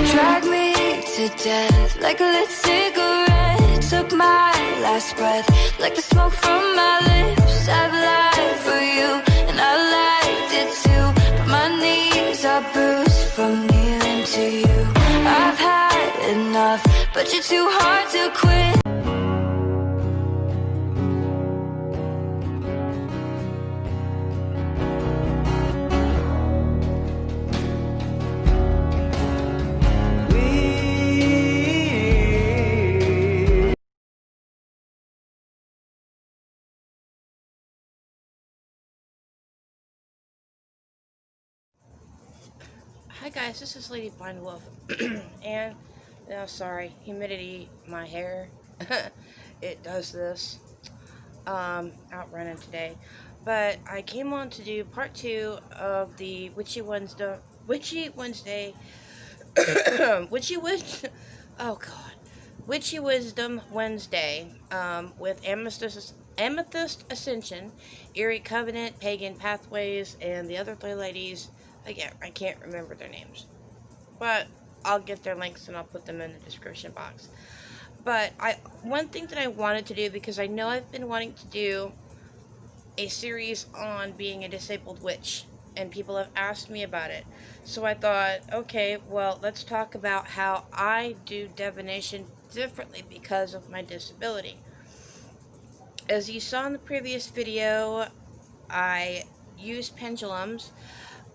Drag me to death like a lit cigarette. Took my last breath like the smoke from my lips. I've lied for you and I liked it too, but my knees are bruised from kneeling to you. I've had enough, but you're too hard to quit. Hi guys, this is Lady Blind Wolf, and sorry, humidity, my hair, it does this. Out running today, but I came on to do part 2 of the Witchy Wednesday, oh god, Witchy Wisdom Wednesday, with Amethyst Ascension, Eerie Covenant, Pagan Pathways, and the other 3 ladies. Again, I can't remember their names, but I'll get their links and I'll put them in the description box. But one thing that I wanted to do, because I know I've been wanting to do a series on being a disabled witch, and people have asked me about it. So I thought, okay, well, let's talk about how I do divination differently because of my disability. As you saw in the previous video, I use pendulums.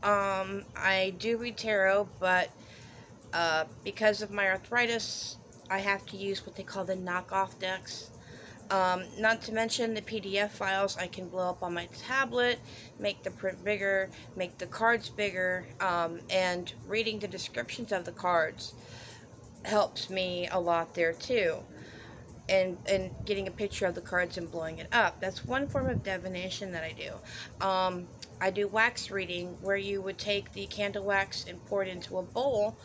I do read tarot, but because of my arthritis, I have to use what they call the knockoff decks. Not to mention the PDF files I can blow up on my tablet, make the print bigger, make the cards bigger, and reading the descriptions of the cards helps me a lot there too. And getting a picture of the cards and blowing it up. That's one form of divination that I do. I do wax reading, where you would take the candle wax and pour it into a bowl.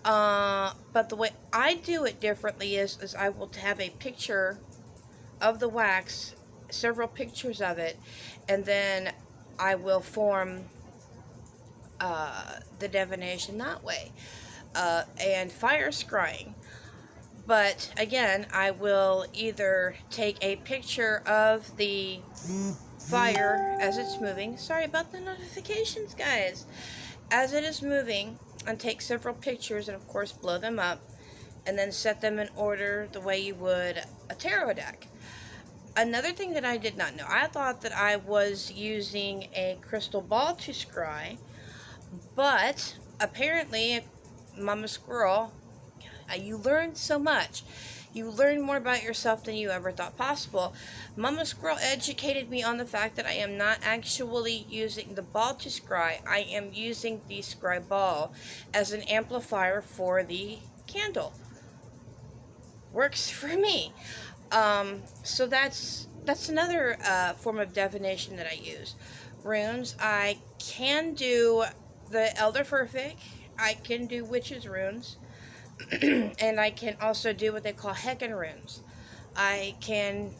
But the way I do it differently is I will have a picture of the wax, several pictures of it, and then I will form the divination that way. And fire scrying. But again, I will either take a picture of the fire as it's moving. Sorry about the notifications, guys. As it is moving, and take several pictures and of course blow them up, and then set them in order the way you would a tarot deck. Another thing that I did not know, I thought that I was using a crystal ball to scry, but apparently Mama Squirrel, you learn so much. You learn more about yourself than you ever thought possible. Mama Squirrel educated me on the fact that I am not actually using the ball to scry. I am using the scry ball as an amplifier for the candle. Works for me. So that's another form of divination that I use. Runes, I can do the Elderfurfic. I can do witches runes. And I can also do what they call Heckin runes. I can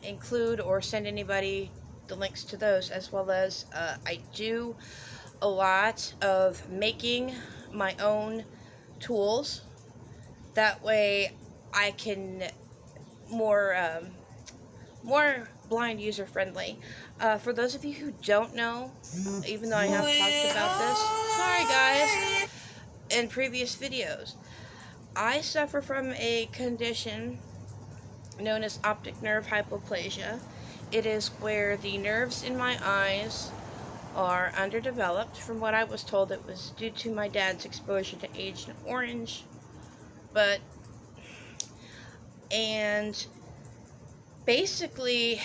include or send anybody the links to those, as well as I do a lot of making my own tools. That way I can more blind user friendly. For those of you who don't know, even though I have talked about this, sorry guys, in previous videos, I suffer from a condition known as optic nerve hypoplasia. It is where the nerves in my eyes are underdeveloped. From what I was told, it was due to my dad's exposure to Agent Orange. And basically,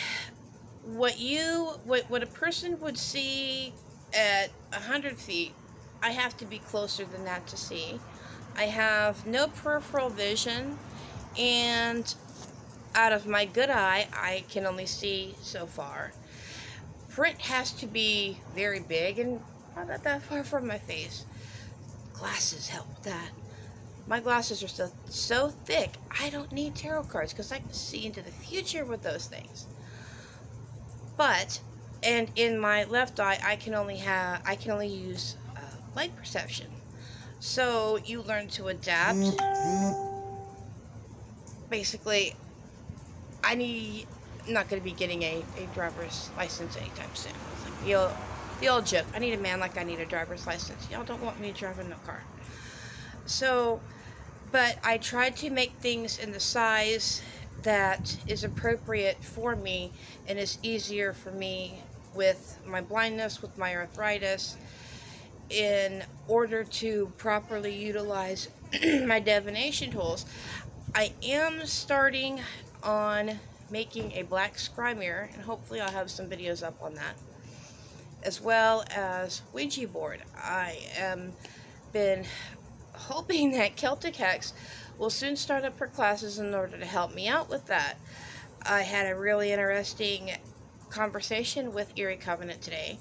what a person would see at 100 feet, I have to be closer than that to see. I have no peripheral vision, and out of my good eye, I can only see so far. Print has to be very big and not that far from my face. Glasses help with that. My glasses are so thick, I don't need tarot cards because I can see into the future with those things. And in my left eye, I can only use light perception. So you learn to adapt. Basically, I'm not going to be getting a driver's license anytime soon. It's like the old joke. I need a man like I need a driver's license. Y'all don't want me driving no car. So, but I tried to make things in the size that is appropriate for me and is easier for me with my blindness, with my arthritis, in order to properly utilize my divination tools. I am starting on making a black scry mirror, and hopefully I'll have some videos up on that, as well as Ouija board. I am been hoping that Celtic Hex will soon start up her classes in order to help me out with that. I had a really interesting conversation with Erie Covenant today,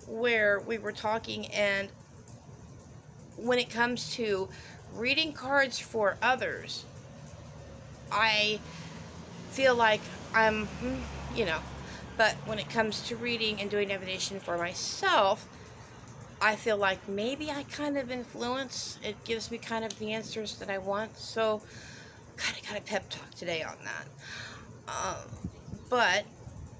where we were talking, and when it comes to reading cards for others, I feel like I'm, but when it comes to reading and doing divination for myself, I feel like maybe I kind of influence. It gives me kind of the answers that I want. So, kind of got a pep talk today on that.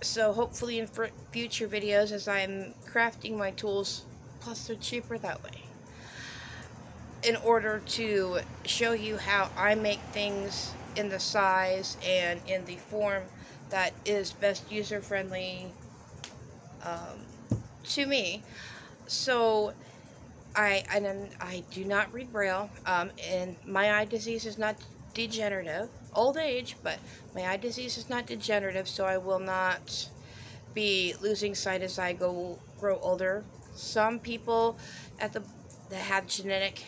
So hopefully in future videos, as I'm crafting my tools, plus they're cheaper that way, in order to show you how I make things in the size and in the form that is best user-friendly to me. So I do not read Braille, and my eye disease is not degenerative. Old age, but my eye disease is not degenerative, so I will not be losing sight as I grow older. Some people that have genetic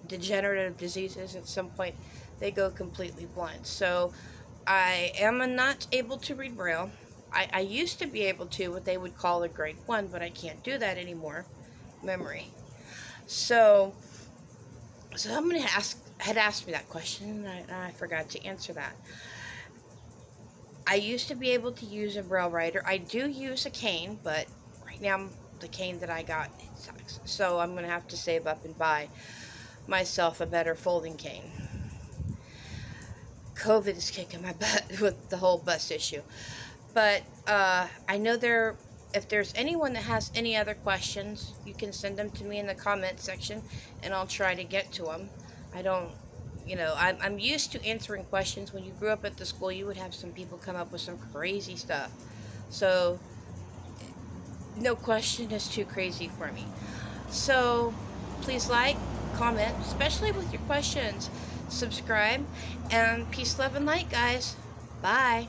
degenerative diseases, at some point they go completely blind. So I am not able to read Braille. I used to be able to, what they would call a grade 1, but I can't do that anymore. Memory. So someone had asked me that question, and I forgot to answer that. I used to be able to use a Braille writer. I do use a cane, but right now the cane that I got, it sucks. So I'm going to have to save up and buy myself a better folding cane. COVID is kicking my butt with the whole bus issue. But I know if there's anyone that has any other questions, you can send them to me in the comment section, and I'll try to get to them. I'm used to answering questions. When you grew up at the school, you would have some people come up with some crazy stuff. So no question is too crazy for me. So please like, comment, especially with your questions. Subscribe, and peace, love, and light, guys. Bye.